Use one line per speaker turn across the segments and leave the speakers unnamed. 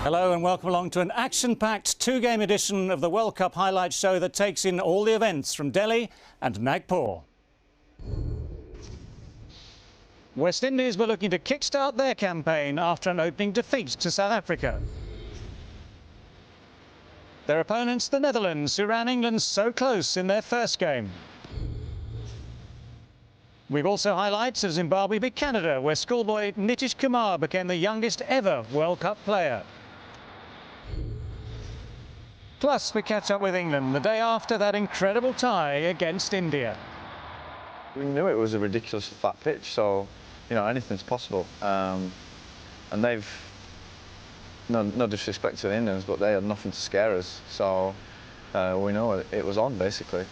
Hello and welcome along to an action-packed two-game edition of the World Cup highlight show that takes in all the events from Delhi and Nagpur. West Indies were looking to kickstart their campaign after an opening defeat to South Africa. Their opponents, the Netherlands, who ran England so close in their first game. We've also highlights of Zimbabwe beat Canada, where schoolboy Nitish Kumar became the youngest ever World Cup player. Plus, we catch up with England the day after that incredible tie against India.
We knew it was a ridiculous flat pitch, so, you know, anything's possible. And they've, no disrespect to the Indians, but they had nothing to scare us. So we know it was on, basically.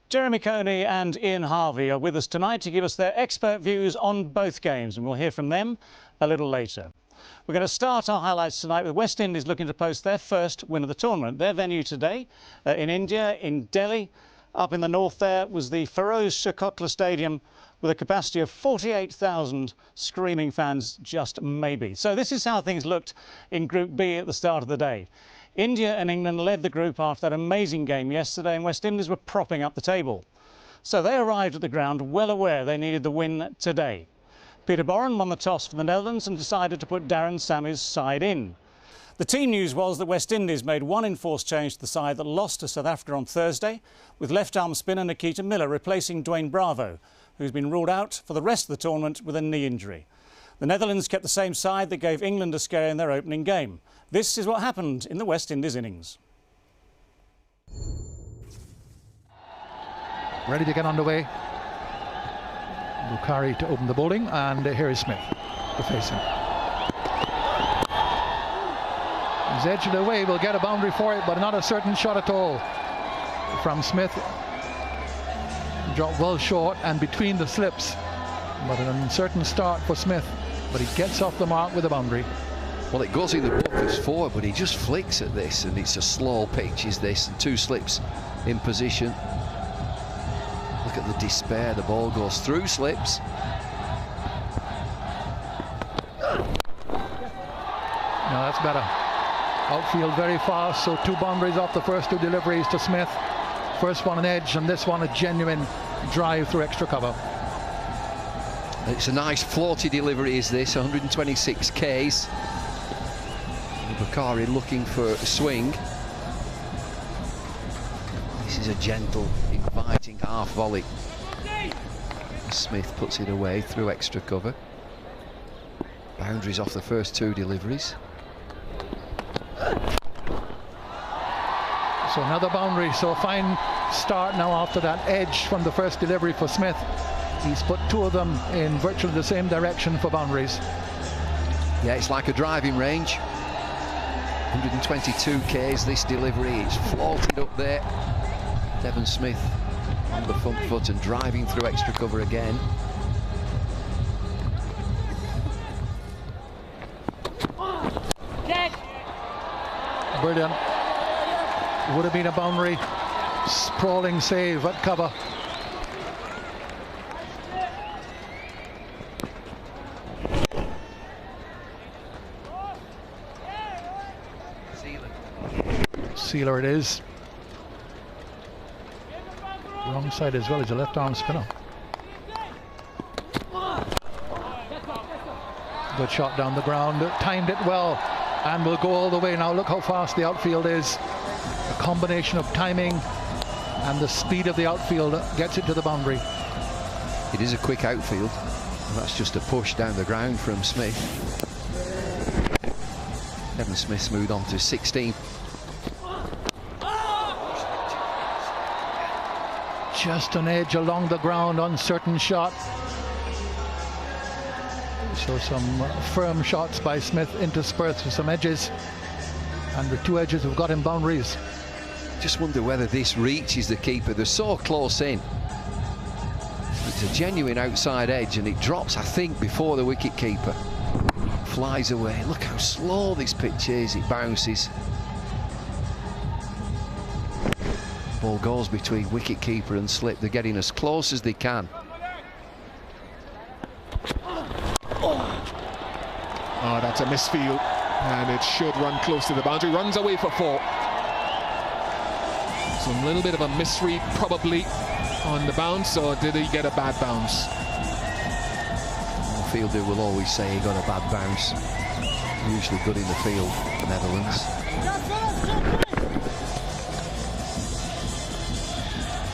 Jeremy Coney and Ian Harvey are with us tonight to give us their expert views on both games, and we'll hear from them a little later. We're going to start our highlights tonight with West Indies looking to post their first win of the tournament. Their venue today in India, in Delhi. Up in the north there was the Feroz Shah Kotla Stadium with a capacity of 48,000 screaming fans, just maybe. So this is how things looked in Group B at the start of the day. India and England led the group after that amazing game yesterday, and West Indies were propping up the table. So they arrived at the ground well aware they needed the win today. Peter Boren won the toss for the Netherlands and decided to put Darren Sammy's side in. The team news was that West Indies made one enforced change to the side that lost to South Africa on Thursday, with left-arm spinner Nikita Miller replacing Dwayne Bravo, who's been ruled out for the rest of the tournament with a knee injury. The Netherlands kept the same side that gave England a scare in their opening game. This is what happened in the West Indies innings.
Ready to get underway. Bukhari to open the bowling, and here is Smith to face him. He's edged it away, will get a boundary for it, but not a certain shot at all from Smith. Dropped well short and between the slips, but an uncertain start for Smith, but he gets off the mark with a boundary.
Well, it goes in the book as 4, but he just flicks at this, and it's a slow pitch, is this, and 2 slips in position. Look at the despair, the ball goes through slips.
No, that's better. Outfield very fast, so 2 boundaries off the first 2 deliveries to Smith. First one an edge, and this one a genuine drive through extra cover.
It's a nice floaty delivery, is this, 126 Ks. Bukhari looking for a swing. This is a gentle, inviting half volley. Smith puts it away through extra cover. Boundaries off the first 2 deliveries.
So another boundary, so a fine start now after that edge from the first delivery for Smith. He's put 2 of them in virtually the same direction for boundaries.
Yeah, it's like a driving range. 122 Ks this delivery, it's floated up there. Devon Smith on the front foot and driving through extra cover again.
Brilliant. Would have been a boundary. Sprawling save at cover. Sealer it is. Wrong side as well as a left arm spinner. Good shot down the ground, timed it well and will go all the way. Now look how fast the outfield is. A combination of timing and the speed of the outfield gets it to the boundary.
It is a quick outfield, and that's just a push down the ground from Smith. Devon Smith's moved on to 16.
Just an edge along the ground, uncertain shot. So some firm shots by Smith interspersed with some edges, and the 2 edges have got him boundaries.
Just wonder whether this reaches the keeper. They're so close in. It's a genuine outside edge, and it drops, I think, before the wicket keeper. Flies away. Look how slow this pitch is. It bounces. Ball goes between wicketkeeper and slip. They're getting as close as they can.
Oh,
No, that's a misfield, and it should run close to the boundary. Runs away for 4. So a little bit of a misread probably on the bounce, or did he get a bad bounce?
The fielder will always say he got a bad bounce. Usually good in the field, the Netherlands.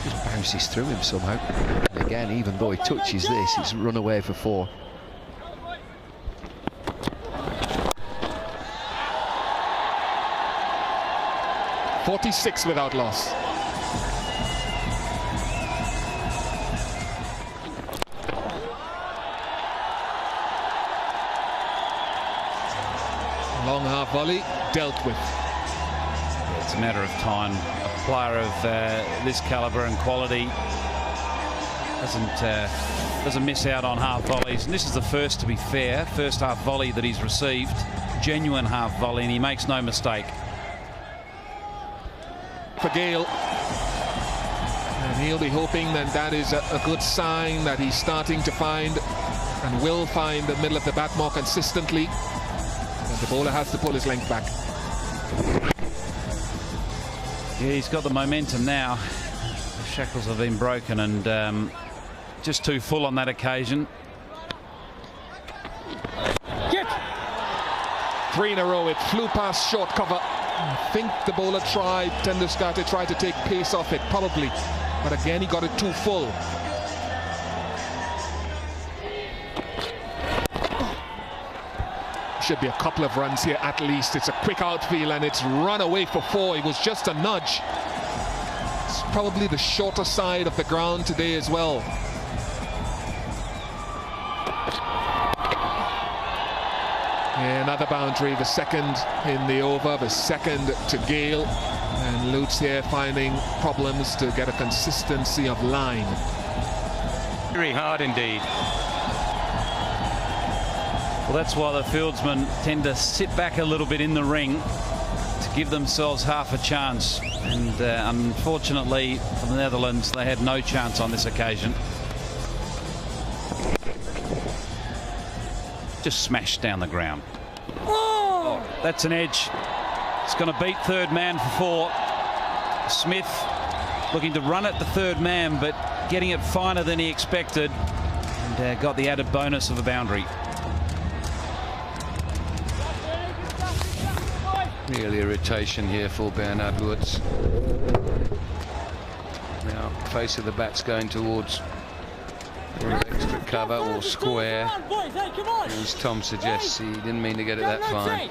Just bounces through him somehow. And again, even though he touches this, it's run away for 4.
.46 without loss. Long half volley dealt with.
It's a matter of time. A player of this calibre and quality doesn't miss out on half volleys. And this is the first, to be fair, first half volley that he's received. Genuine half volley, and he makes no mistake.
For Gale, and he'll be hoping that that is a good sign that he's starting to find and will find the middle of the bat more consistently, and the bowler has to pull his length back.
Yeah, he's got the momentum now. The shackles have been broken, and just too full on that occasion.
3 in a row. It flew past short cover. I think the bowler tried, Tendulkar, to try to take pace off it, probably. But again, he got it too full. Should be a couple of runs here at least. It's a quick outfield, and it's run away for 4. It was just a nudge. It's probably the shorter side of the ground today as well. Another boundary, the second in the over, the second to Gale, and Lutz here finding problems to get a consistency of line.
Very hard indeed. Well, that's why the fieldsmen tend to sit back a little bit in the ring to give themselves half a chance, and unfortunately for the Netherlands, they had no chance on this occasion. Just smashed down the ground. Oh, that's an edge. It's going to beat third man for 4. Smith looking to run at the third man, but getting it finer than he expected, and got the added bonus of a boundary.
Real irritation here for Bernard Woods. Now, face of the bat's going towards extra cover or square. As Tom suggests, he didn't mean to get it that fine.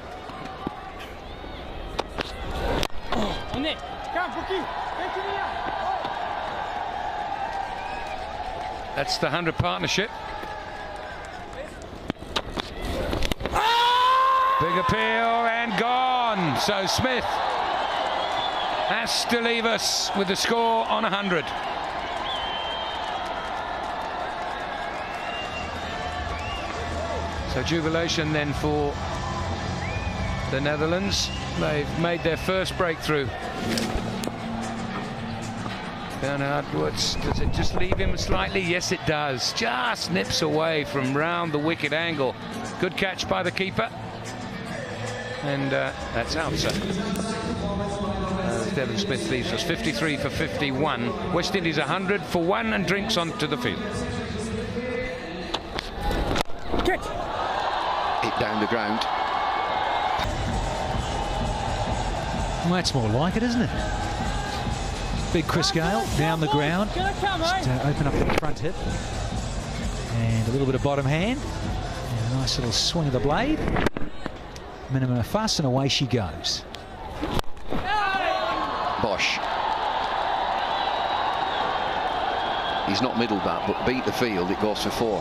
That's the 100 partnership. Big appeal and gone. So Smith has to leave us with the score on 100. So jubilation then for the Netherlands. They've made their first breakthrough. Bernard Woods, does it just leave him slightly? Yes, it does. Just nips away from round the wicket angle. Good catch by the keeper. And that's out, sir. Devon Smith leaves us 53 for 51. West Indies 100 for 1 and drinks onto the field. Hit down the ground.
Well, that's more like it, isn't it? Big Chris Gale down the ground. Just open up the front hip. And a little bit of bottom hand. And a nice little swing of the blade. Minimum of fuss, and away she goes.
Bosch. He's not middle bat, but beat the field. It goes for 4.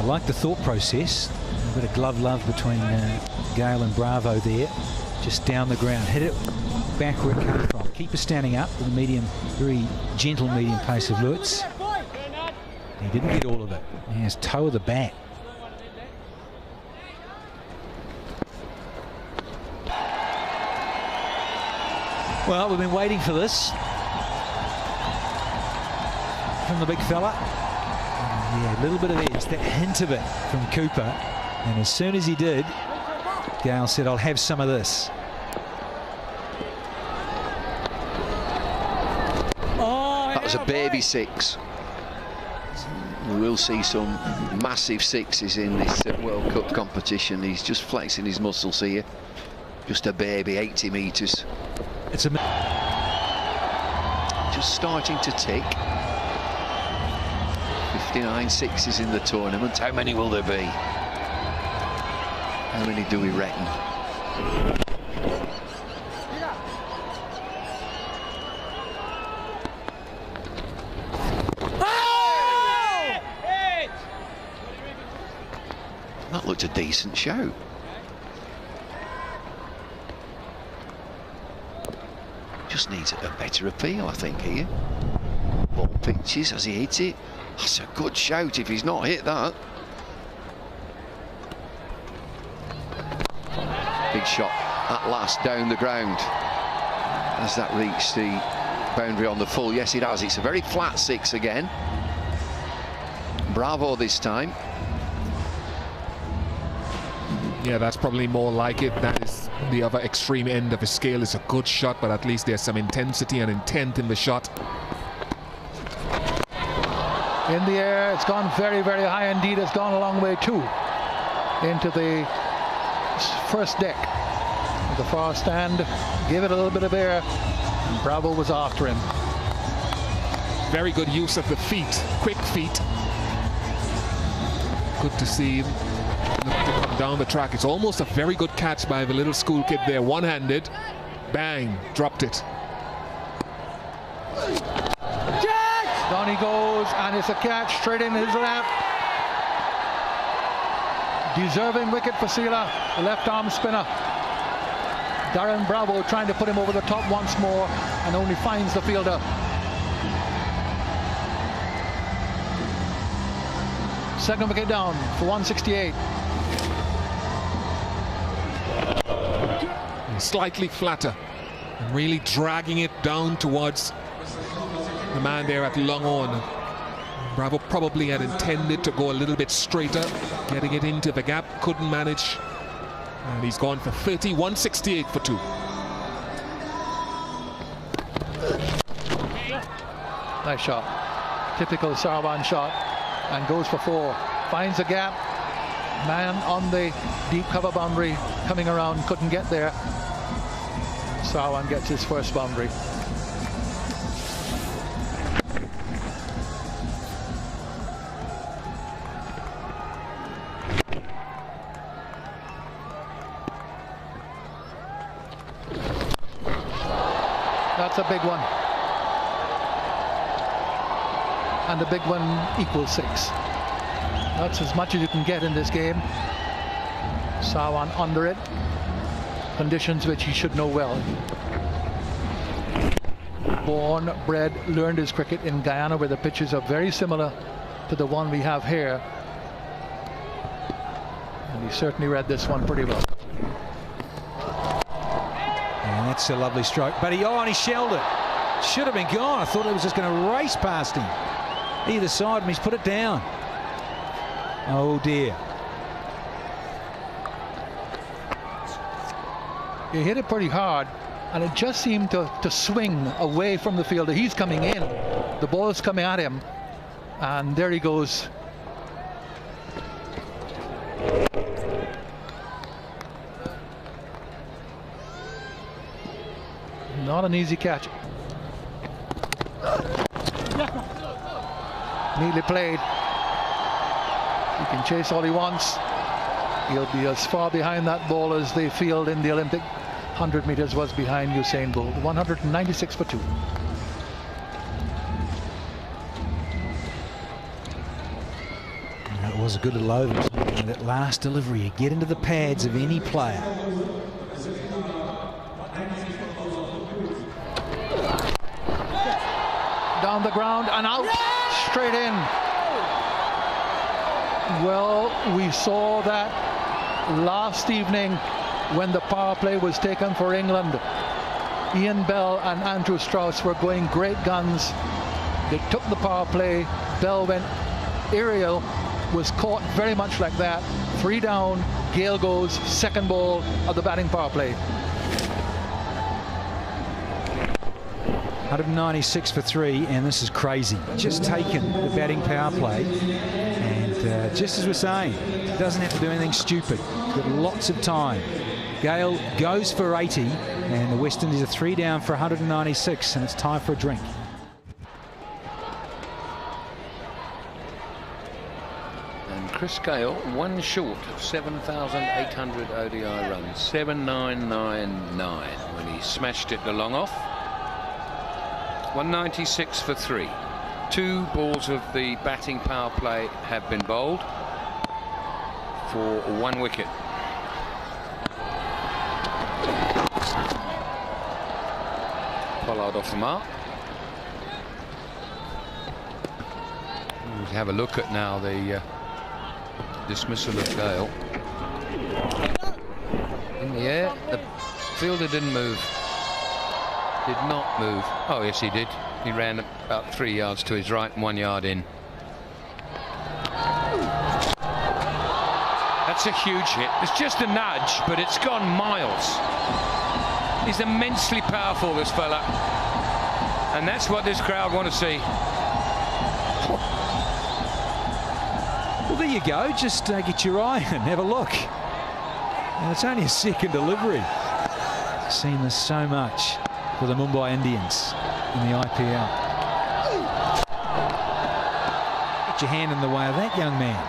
I like the thought process. A bit of glove love between Gale and Bravo there. Just down the ground. Hit it back where it came from. Keeper standing up with a medium, very gentle medium pace of Lutz. He didn't get all of it. He has toe of the bat. Well, we've been waiting for this from the big fella. Yeah, a little bit of edge, that hint of it from Cooper. And as soon as he did, Gale said, I'll have some of this.
That was a baby six. We will see some massive sixes in this World Cup competition. He's just flexing his muscles here. Just a baby, 80 metres.
It's a...
Just starting to tick. 59 sixes in the tournament. How many will there be? How many do we reckon? That looked a decent show. Just needs a better appeal, I think, here. Ball pitches as he hits it. That's a good shout if he's not hit that. Big shot at last down the ground. Has that reached the boundary on the full? Yes, it has. It's a very flat six again. Bravo this time.
Yeah, that's probably more like it. That is the other extreme end of the scale. It's a good shot, but at least there's some intensity and intent in the shot.
In the air, it's gone very, very high indeed. It's gone a long way too into the first deck. The far stand gave it a little bit of air, and Bravo was after him.
Very good use of the feet, quick feet. Good to see him look to come down the track. It's almost a very good catch by the little school kid there, one-handed. Bang, dropped it.
Down he goes, and it's a catch straight in his lap. Deserving wicket for Sela, the left arm spinner. Darren Bravo trying to put him over the top once more, and only finds the fielder. Second wicket down for 168.
Slightly flatter, and really dragging it down towards the man there at long on. Bravo probably had intended to go a little bit straighter, getting it into the gap, couldn't manage, and he's gone for 30, 168 for 2.
Nice shot, typical Sarwan shot, and goes for 4. Finds a gap, man on the deep cover boundary coming around, couldn't get there. Sarwan gets his first boundary. That's a big one. And the big one equals 6. That's as much as you can get in this game. Sarwan under it. Conditions which he should know well. Born, bred, learned his cricket in Guyana, where the pitches are very similar to the one we have here. And he certainly read this one pretty well.
And that's a lovely stroke. But and he shelled it. Should have been gone. I thought it was just going to race past him. Either side, and he's put it down. Oh dear.
He hit it pretty hard, and it just seemed to swing away from the fielder. He's coming in. The ball is coming at him, and there he goes. Not an easy catch. Neatly played. He can chase all he wants. He'll be as far behind that ball as the field in the Olympic 100 meters was behind Usain Bolt. 196 for 2.
That was a good little over. That last delivery, you get into the pads of any player.
Down the ground and out, straight in. Well, we saw that last evening when the power play was taken for England. Ian Bell and Andrew Strauss were going great guns. They took the power play. Bell went aerial was caught very much like that. 3 down, Gale goes, second ball of the batting power play.
196 for 3, and this is crazy. Just taken the batting power play, and just as we're saying, doesn't have to do anything stupid. Got lots of time. Gale goes for 80, and the West Indies are 3 down for 196, and it's time for a drink.
And Chris Gale, 1 short of 7,800 ODI runs, 7,999 when he smashed it the long off. 196 for 3. 2 balls of the batting power play have been bowled for 1 wicket. Pollard off the mark. We'll have a look at now the dismissal of Gale. In the air, the fielder didn't move. Did not move. Oh yes, he did. He ran about 3 yards to his right and 1 yard in. That's a huge hit. It's just a nudge, but it's gone miles. He's immensely powerful, this fella, and that's what this crowd want to see.
Well, there you go. Just get your eye and have a look. And it's only a second delivery. I've seen this so much for the Mumbai Indians in the IPL. Get your hand in the way of that young man.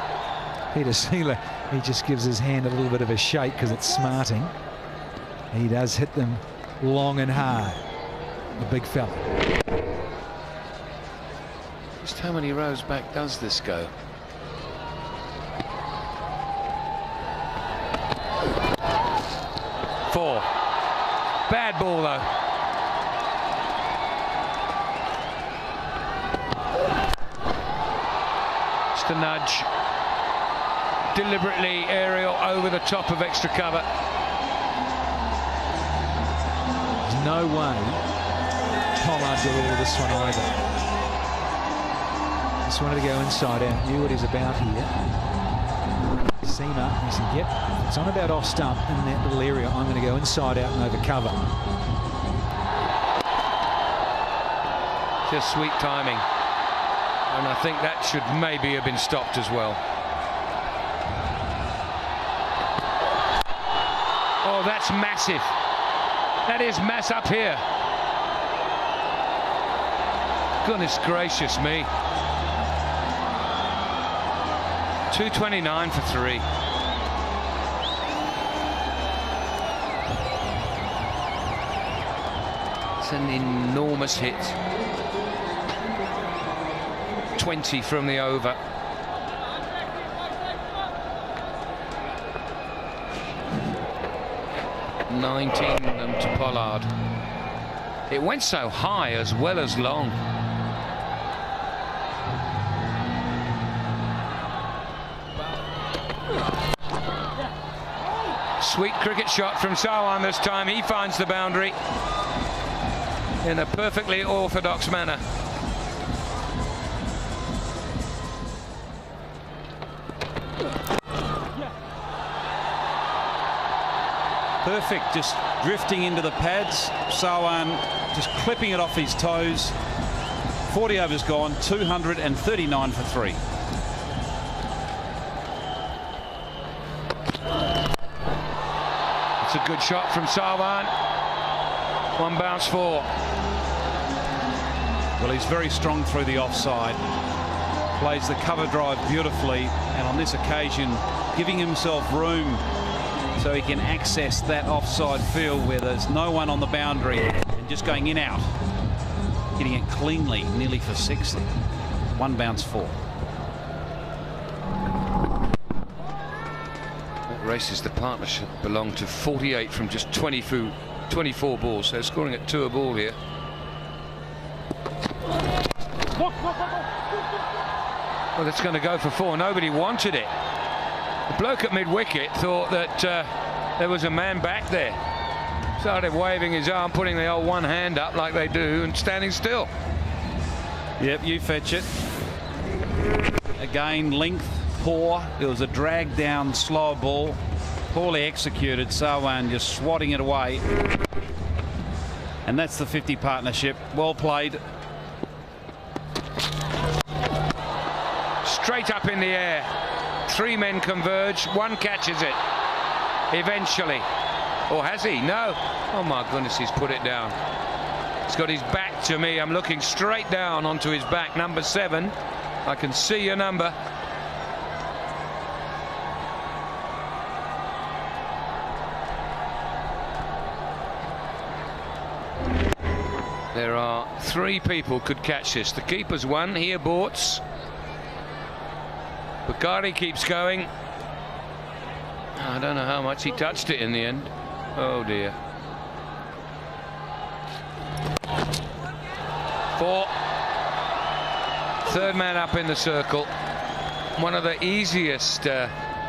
Peter Seeler, he just gives his hand a little bit of a shake because it's smarting. He does hit them long and hard, the big fella.
Just how many rows back does this go? Four. Bad ball though. Just a nudge. Deliberately aerial over the top of extra cover.
There's no way Pollard did all of this one either. Just wanted to go inside out, knew what he's about here. Seamer, he said, yep, it's on about off stump in that little area. I'm going to go inside out and over cover.
Just sweet timing. And I think that should maybe have been stopped as well. Oh, that's massive. That is mass up here. Goodness gracious me. 229 for 3. It's an enormous hit. 20 from the over. $19 of them to Pollard. It went so high as well as long. Sweet cricket shot from Sarwan this time. He finds the boundary in a perfectly orthodox manner.
Perfect, just drifting into the pads. Sarwan just clipping it off his toes. 40 overs gone, 239 for 3.
It's a good shot from Sarwan. 1 bounce 4.
Well, he's very strong through the offside. Plays the cover drive beautifully, and on this occasion, giving himself room so he can access that offside field where there's no one on the boundary and just going in out. Hitting it cleanly, nearly for 60. 1 bounce 4.
That races the partnership belonged to 48 from just 24 balls, so scoring at 2 a ball here. Well, it's going to go for 4. Nobody wanted it. The bloke at mid-wicket thought that there was a man back there. Started waving his arm, putting the old one hand up like they do, and standing still.
Yep, you fetch it. Again, length poor. It was a drag down slow ball, poorly executed. Sawan just swatting it away. And that's the 50 partnership. Well played.
Straight up in the air. 3 men converge. 1 catches it. Eventually. Or has he? No. Oh my goodness, he's put it down. He's got his back to me. I'm looking straight down onto his back. Number 7. I can see your number. There are 3 people could catch this. The keeper's 1. He aborts. Bakari keeps going. I don't know how much he touched it in the end. Oh dear. 4. Third man up in the circle. One of the easiest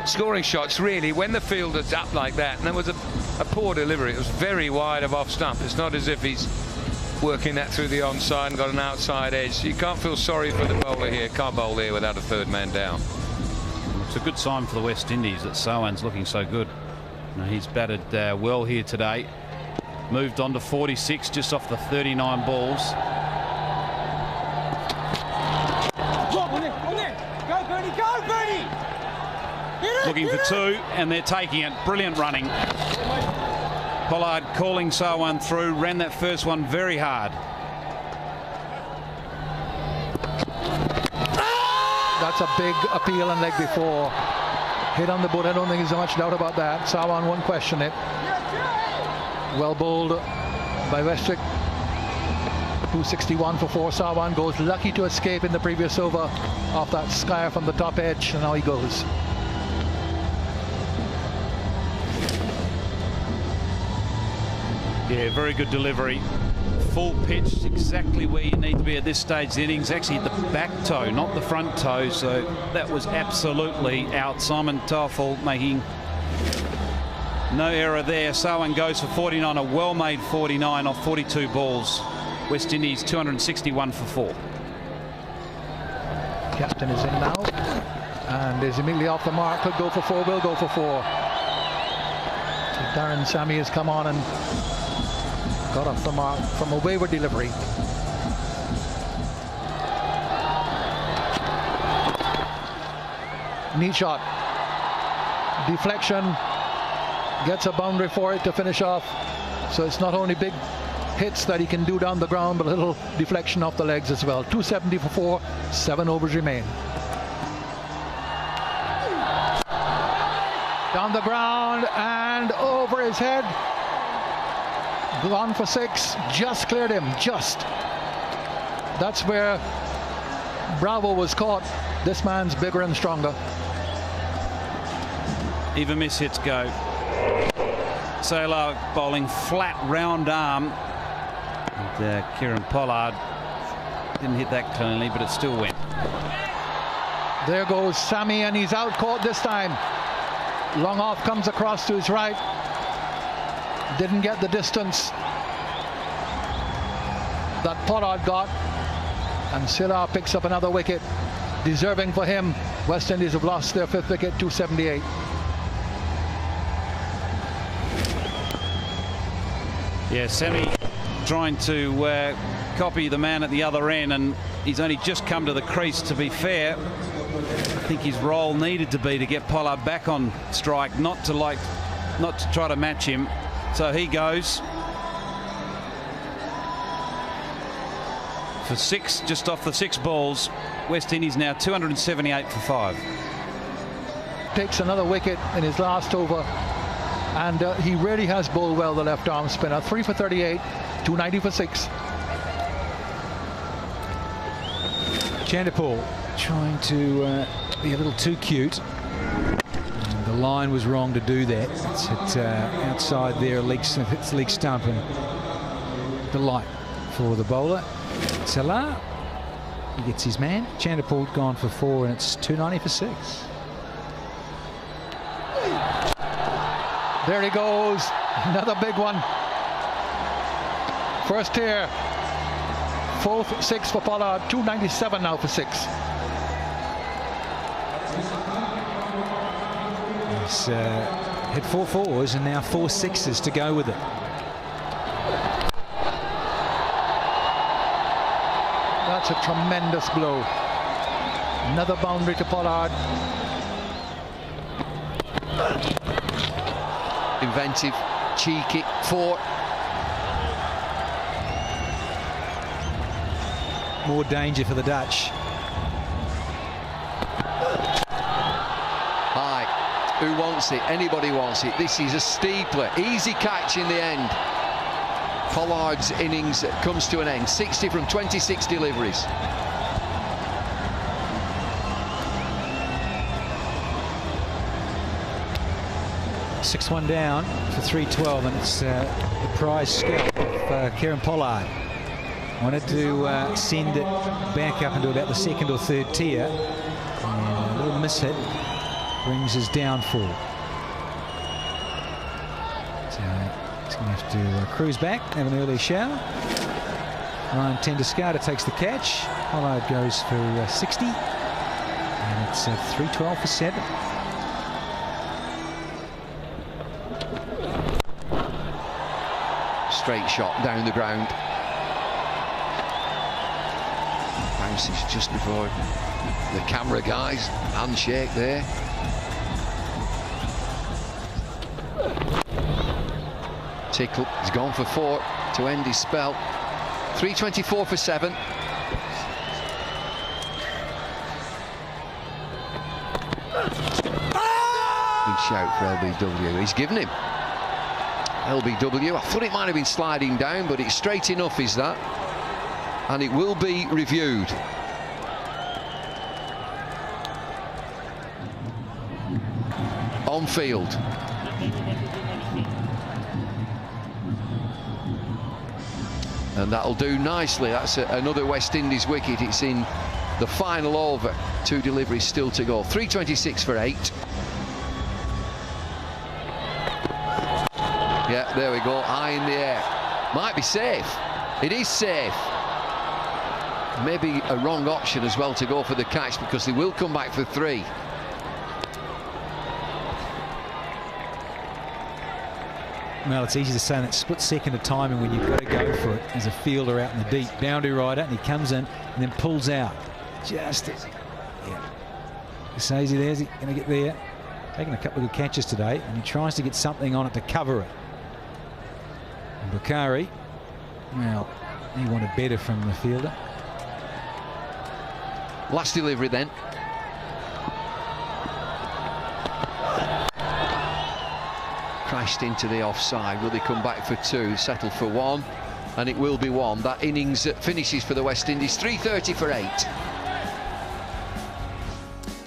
scoring shots, really, when the fielder's up like that. And there was a poor delivery. It was very wide of off stump. It's not as if he's working that through the onside and got an outside edge. You can't feel sorry for the bowler here. Can't bowl there without a third man down.
It's a good sign for the West Indies that Sawan's looking so good. You know, he's batted well here today. Moved on to 46 just off the 39 balls.
Go, Bernie!
Looking for 2, and they're taking it. Brilliant running. Pollard calling Sawan through, ran that first one very hard.
That's a big appeal and leg before. Hit on the boot. I don't think there's much doubt about that. Sawan won't question it. Well bowled by Westwick. 261 for 4. Sawan goes lucky to escape in the previous over off that scare from the top edge, and now he goes.
Yeah, very good delivery. Full pitch, exactly where you need to be at this stage of the innings. Actually the back toe, not the front toe, so that was absolutely out. Simon Toffel making no error there. Sawan goes for 49, a well-made 49 off 42 balls. West Indies 261 for 4.
Captain is in now and is immediately off the mark. Could go for 4, will go for 4. So Darren Sammy has come on and got off the mark from a wayward delivery. Neat shot. Deflection. Gets a boundary for it to finish off. So it's not only big hits that he can do down the ground, but a little deflection off the legs as well. 270 for 4. 7 overs remain. Down the ground and over his head. Gone for 6, just cleared him, just. That's where Bravo was caught. This man's bigger and stronger.
Even miss hits go. Sailor bowling flat round arm. And Kieran Pollard didn't hit that cleanly, but it still went.
There goes Sammy, and he's out caught this time. Long off comes across to his right. Didn't get the distance that Pollard got, and Silla picks up another wicket. Deserving for him. West Indies have lost their 5th wicket, 278.
Yeah, Sammy trying to copy the man at the other end, and he's only just come to the crease. To be fair, I think his role needed to be to get Pollard back on strike, not to try to match him. So he goes for 6, just off the 6 balls. West Indies now 278 for 5.
Takes another wicket in his last over, and he really has bowled well, the left arm spinner. 3 for 38, 290 for 6.
Chanderpaul trying to be a little too cute. The line was wrong to do that. It's at outside there, it's leg stump, and the light for the bowler. Salah, he gets his man. Chanderpaul gone for 4, and it's 290 for 6.
There he goes, another big one. First here, 4th, 6 for Pollard, 297 now for 6.
He's had 4 fours and now 4 sixes to go with it.
That's a tremendous blow. Another boundary to Pollard.
Inventive, cheeky, 4.
More danger for the Dutch.
High. Who wants it? Anybody wants it. This is a steepler. Easy catch in the end. Pollard's innings comes to an end. 60 from 26 deliveries.
Six-1 down for 312, and it's the prize scalp of Kieran Pollard. Wanted to send it back up into about the 2nd or 3rd tier, and a little mishit brings his downfall. So he's going to have to cruise back, have an early shower. Ryan Tendescarter takes the catch. Pollard goes for 60, and it's 312 for 7.
Straight shot down the ground. Bounces just before the camera guys. Handshake there. Tickle. He's gone for 4 to end his spell. 324 for 7. Good shout for LBW. He's given him. LBW, I thought it might have been sliding down, but it's straight enough, is that? And it will be reviewed. On field. And that'll do nicely. That's another West Indies wicket. It's in the final over. 2 deliveries still to go. 326 for 8. Yeah, there we go, high in the air. Might be safe. It is safe. Maybe a wrong option as well to go for the catch, because they will come back for 3.
Well, it's easy to say in that split second of timing when you've got to go for it as a fielder out in the deep. Boundary rider, and he comes in and then pulls out. Just, yeah. Sazy there's going to get there. Taking a couple of good catches today, and he tries to get something on it to cover it. And Bukhari, well, he wanted better from the fielder.
Last delivery then. Crashed into the offside. Will they come back for 2? Settle for 1, and it will be 1. That innings finishes for the West Indies. 330 for 8.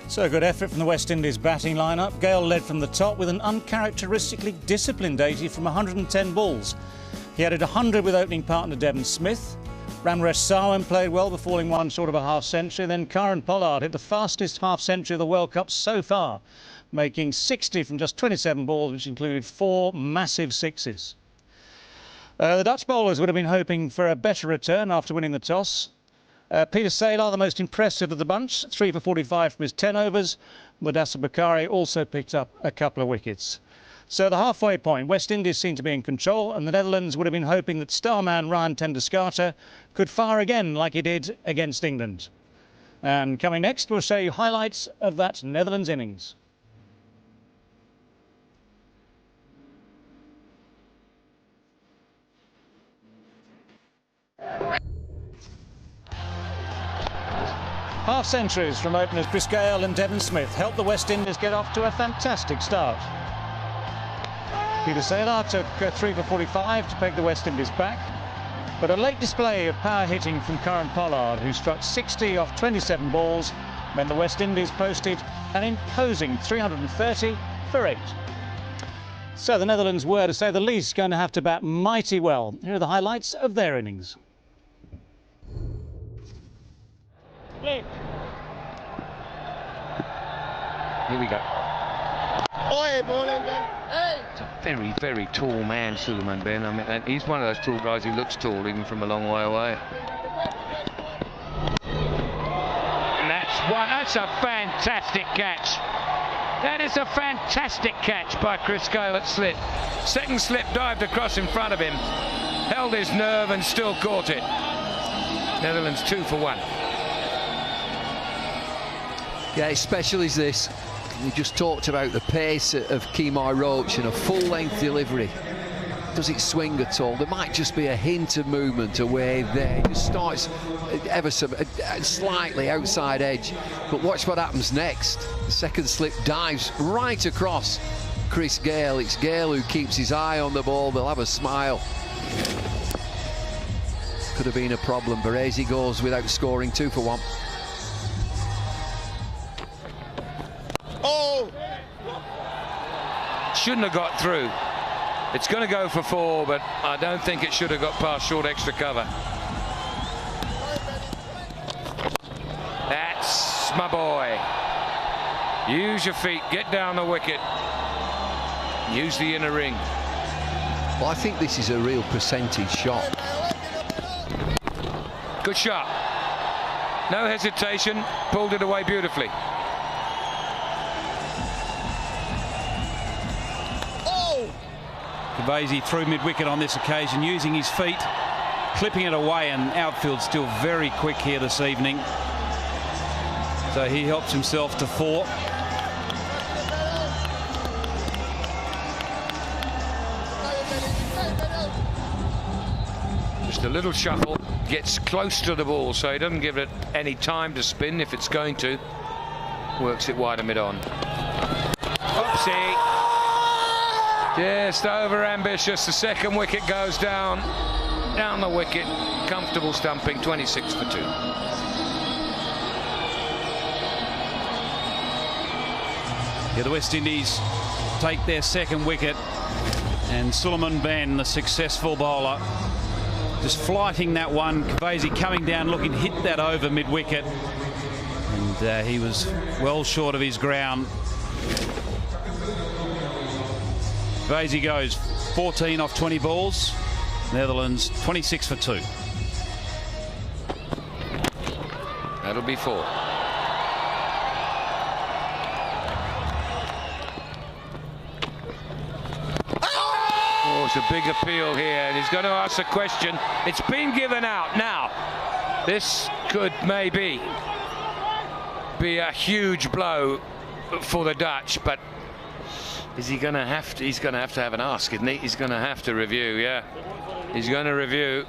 So good effort from the West Indies batting lineup. Gale led from the top with an uncharacteristically disciplined 80 from 110 balls. He added 100 with opening partner Devon Smith. Ramresh Sarwan played well, but falling 1 short of a half-century. Then Kieran Pollard hit the fastest half-century of the World Cup so far, making 60 from just 27 balls, which included 4 massive sixes. The Dutch bowlers would have been hoping for a better return after winning the toss. Peter Saylor, the most impressive of the bunch, 3 for 45 from his 10 overs. Mudasar Bukhari also picked up a couple of wickets. So the halfway point, West Indies seemed to be in control, and the Netherlands would have been hoping that starman Ryan Tendescarter could fire again like he did against England. And coming next, we'll show you highlights of that Netherlands innings. Half centuries from openers Chris Gale and Devon Smith helped the West Indies get off to a fantastic start. Peter Saylor took 3 for 45 to peg the West Indies back, but a late display of power hitting from Kieran Pollard, who struck 60 off 27 balls, meant the West Indies posted an imposing 330 for 8. So the Netherlands were, to say the least, going to have to bat mighty well. Here are the highlights of their innings.
Here we go. It's a very, very tall man, Suleiman Ben. I mean, and he's one of those tall guys who looks tall even from a long way away. And that's a fantastic catch.
That is a fantastic catch by Chris Gale at slip. Second slip dived across in front of him, held his nerve and still caught it. Netherlands 2 for 1.
Yeah, it's special is this. We just talked about the pace of Kemar Roach and a full-length delivery. Does it swing at all? There might just be a hint of movement away there. It just starts ever so slightly outside edge. But watch what happens next. The second slip dives right across Chris Gale. It's Gale who keeps his eye on the ball. They'll have a smile. Could have been a problem. Baresi goes without scoring, 2 for 1.
Oh! Shouldn't have got through. It's going to go for 4, but I don't think it should have got past short extra cover. That's my boy. Use your feet, get down the wicket. Use the inner ring.
Well, I think this is a real percentage shot.
Good shot. No hesitation, pulled it away beautifully.
Kavesi through mid-wicket on this occasion, using his feet, clipping it away, and outfield still very quick here this evening. So he helps himself to 4.
Just a little shuffle, gets close to the ball so he doesn't give it any time to spin if it's going to. Works it wider mid-on. Oopsie. Just over-ambitious. The second wicket goes down. Down the wicket. Comfortable stumping. 26 for 2.
Yeah, the West Indies take their second wicket. And Suleiman Ben, the successful bowler, just flighting that one. Kavesi coming down, looking to hit that over mid-wicket. And he was well short of his ground. Kavesi goes 14 off 20 balls. Netherlands 26 for 2.
That'll be 4. Oh, it's a big appeal here, and he's going to ask a question. It's been given out. Now, this could maybe be a huge blow for the Dutch, but is he going to have to? He's going to have an ask, isn't he? He's going to have to review, yeah. He's going to review.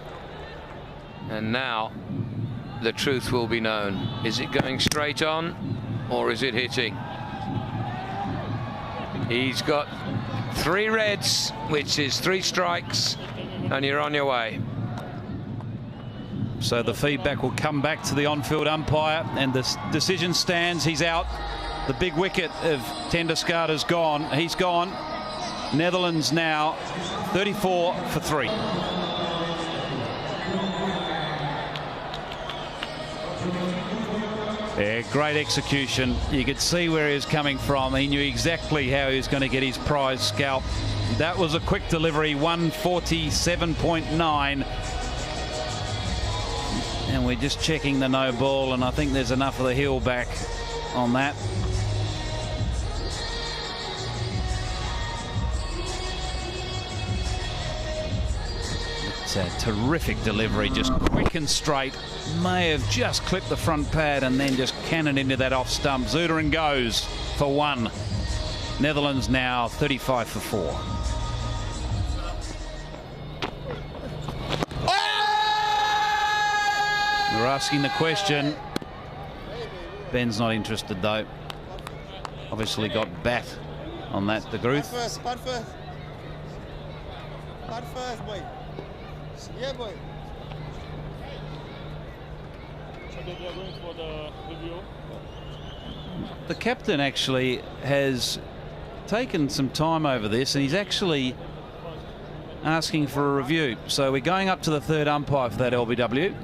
And now the truth will be known. Is it going straight on or is it hitting? He's got 3 reds, which is 3 strikes, and you're on your way.
So the feedback will come back to the on-field umpire, and the decision stands. He's out. The big wicket of Tendulkar's gone. He's gone. Netherlands now 34 for 3. Yeah, great execution. You could see where he was coming from. He knew exactly how he was going to get his prize scalp. That was a quick delivery, 147.9. And we're just checking the no ball, and I think there's enough of the heel back on that. It's a terrific delivery, just quick and straight. May have just clipped the front pad and then just cannoned into that off stump. Zudaran goes for 1. Netherlands now 35 for 4. They're asking the question. Ben's not interested though. Obviously got bat on that, De Groot.
Bat first. Bat first, boy. Yeah, boy. So they're going for the review.
The captain actually has taken some time over this, and he's actually asking for a review. So we're going up to the 3rd umpire for that LBW.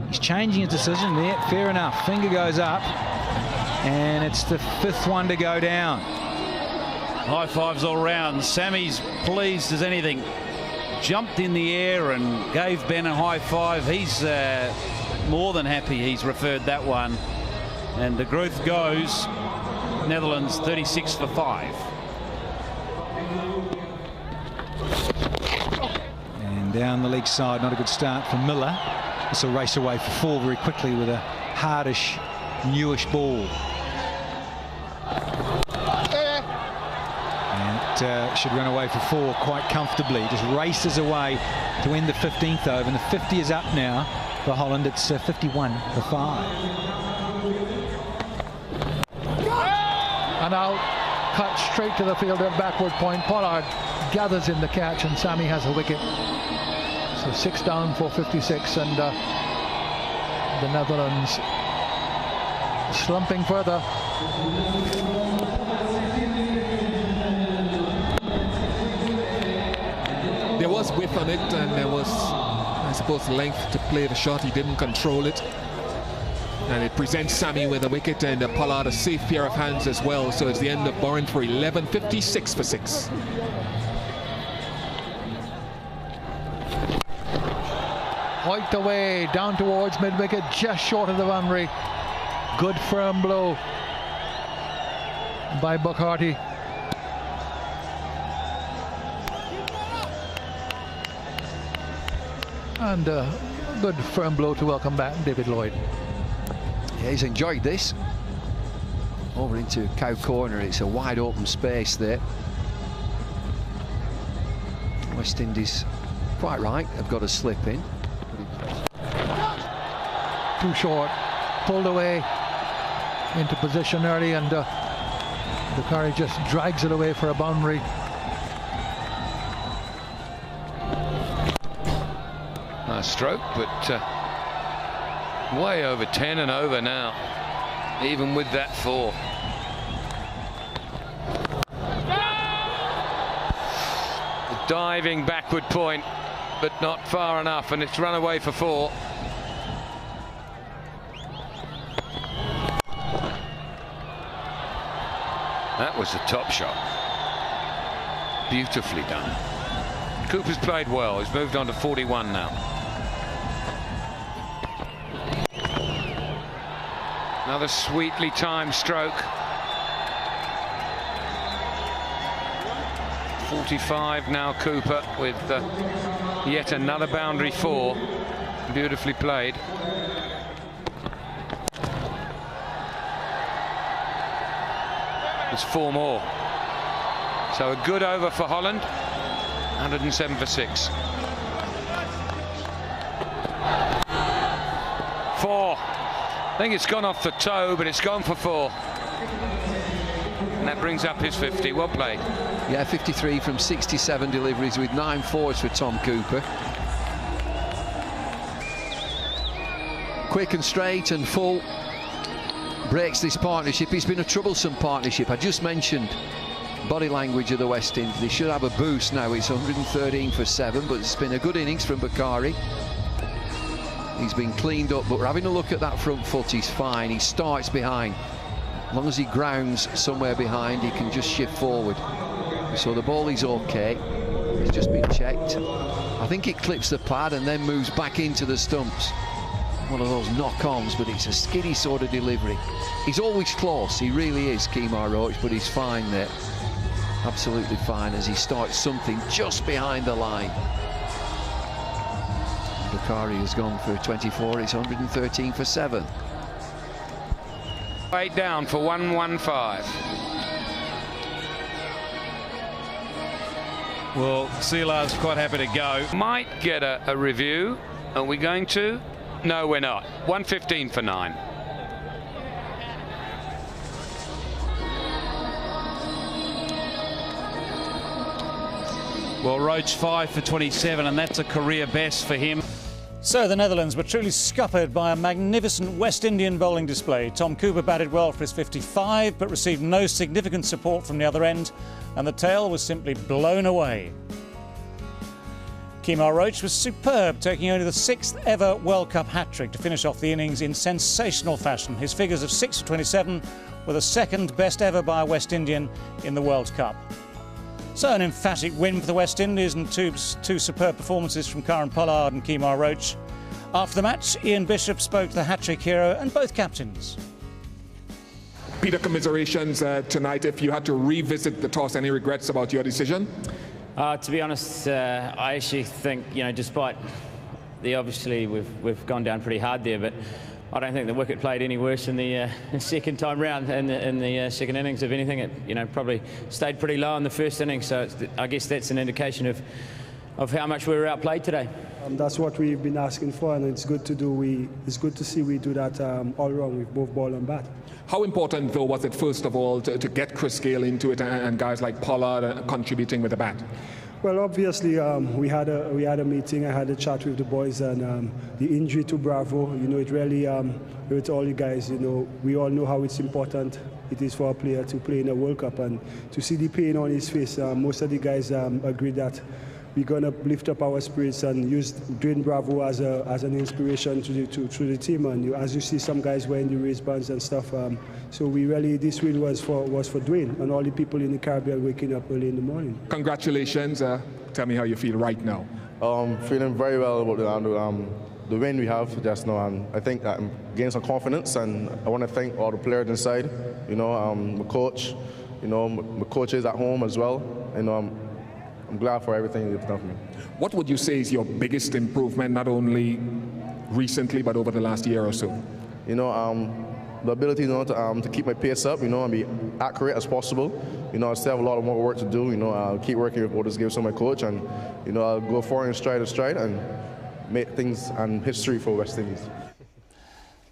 He's changing his decision there. Fair enough. Finger goes up, and it's the 5th one to go down.
High fives all round. Sammy's pleased as anything. Jumped in the air and gave Ben a high five. He's more than happy he's referred that one. And the Gruth goes, Netherlands 36 for 5.
And down the leg side, not a good start for Miller. This will race away for 4 very quickly with a hardish, newish ball. And it should run away for 4 quite comfortably. Just races away to end the 15th over. And the 50 is up now for Holland. It's 51 for 5.
And now cut straight to the field at backward point. Pollard gathers in the catch and Sammy has a wicket. So 6 down for 56, and the Netherlands slumping further.
There was width on it, and there was, I suppose, length to play the shot. He didn't control it. And it presents Sammy with a wicket, and Pollard a safe pair of hands as well. So it's the end of Bourne for 11, 56 for 6.
White away, down towards mid-wicket, just short of the boundary. Good firm blow by Bucharty. And a good firm blow to welcome back David Lloyd.
Yeah, he's enjoyed this. Over into cow corner, it's a wide open space there. West Indies, quite right, have got a slip in.
Too short, pulled away into position early, and Bucharty just drags it away for a boundary.
Nice stroke, but way over 10 and over now, even with that 4. A diving backward point, but not far enough, and it's run away for 4. That was the top shot. Beautifully done. Cooper's played well. He's moved on to 41 now. Another sweetly timed stroke. 45 now Cooper with yet another boundary 4. Beautifully played. There's 4 more. So a good over for Holland. 107 for 6. 4. I think it's gone off the toe, but it's gone for 4. And that brings up his 50. Well played.
Yeah, 53 from 67 deliveries with 9 fours for Tom Cooper. Quick and straight and full. Breaks this partnership. It's been a troublesome partnership. I just mentioned body language of the West Indies. They should have a boost now. It's 113 for 7, but it's been a good innings from Bucharty. He's been cleaned up, but we're having a look at that front foot. He's fine. He starts behind. As long as he grounds somewhere behind, he can just shift forward. So the ball is okay. It's just been checked. I think it clips the pad and then moves back into the stumps. One of those knock-ons, but it's a skiddy sort of delivery. He's always close, he really is, Kemar Roach, but he's fine there. Absolutely fine as he starts something just behind the line. Bucharty has gone for 24, it's 113 for 7.
8 down for 115.
Well, Sealard's quite happy to go.
Might get a review. Are we going to? No, we're not. 115 for 9.
Well, Roach 5 for 27, and that's a career best for him.
So the Netherlands were truly scuppered by a magnificent West Indian bowling display. Tom Cooper batted well for his 55, but received no significant support from the other end, and the tail was simply blown away. Kemar Roach was superb, taking only the 6th ever World Cup hat-trick to finish off the innings in sensational fashion. His figures of 6 for 27 were the 2nd best ever by a West Indian in the World Cup. So an emphatic win for the West Indies, and two superb performances from Kieron Pollard and Kemar Roach. After the match, Ian Bishop spoke to the hat-trick hero and both captains.
Peter, commiserations tonight. If you had to revisit the toss, any regrets about your decision?
To be honest, I actually think, despite obviously we've gone down pretty hard there, but I don't think the wicket played any worse in the second time round in the second innings. If anything, it probably stayed pretty low in the first innings. So I guess that's an indication of how much we were outplayed today.
That's what we've been asking for, and it's good to do. It's good to see we do that all round with both ball and bat.
How important, though, was it first of all to get Chris Gayle into it and guys like Pollard contributing with the bat?
Well, obviously, we had a meeting. I had a chat with the boys, and the injury to Bravo, it really hurt all you guys. We all know how it's important it is for a player to play in a World Cup, and to see the pain on his face. Most of the guys agree that we're going to lift up our spirits and use Dwayne Bravo as an inspiration to the team. And as you see, some guys wearing the wristbands and stuff. So this win was for Dwayne and all the people in the Caribbean waking up early in the morning.
Congratulations. Tell me how you feel right now.
Feeling very well about the win we have just now. I think that I'm gaining some confidence, and I want to thank all the players inside. My coach, my coaches at home as well. I'm glad for everything you've done for me.
What would you say is your biggest improvement, not only recently but over the last year or so?
The ability to keep my pace up, and be accurate as possible. I still have a lot of more work to do. I'll keep working with Otis Gibbs, my coach, and I'll go forward and stride to stride and make things and history for West Indies.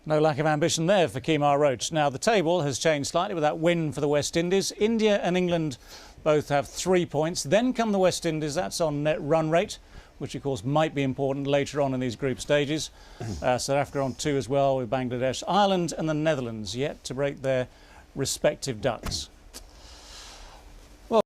No lack of ambition there for Kemar Roach. Now, the table has changed slightly with that win for the West Indies. India and England both have 3 points. Then come the West Indies. That's on net run rate, which, of course, might be important later on in these group stages. South Africa on 2 as well, with Bangladesh. Ireland and the Netherlands yet to break their respective ducks.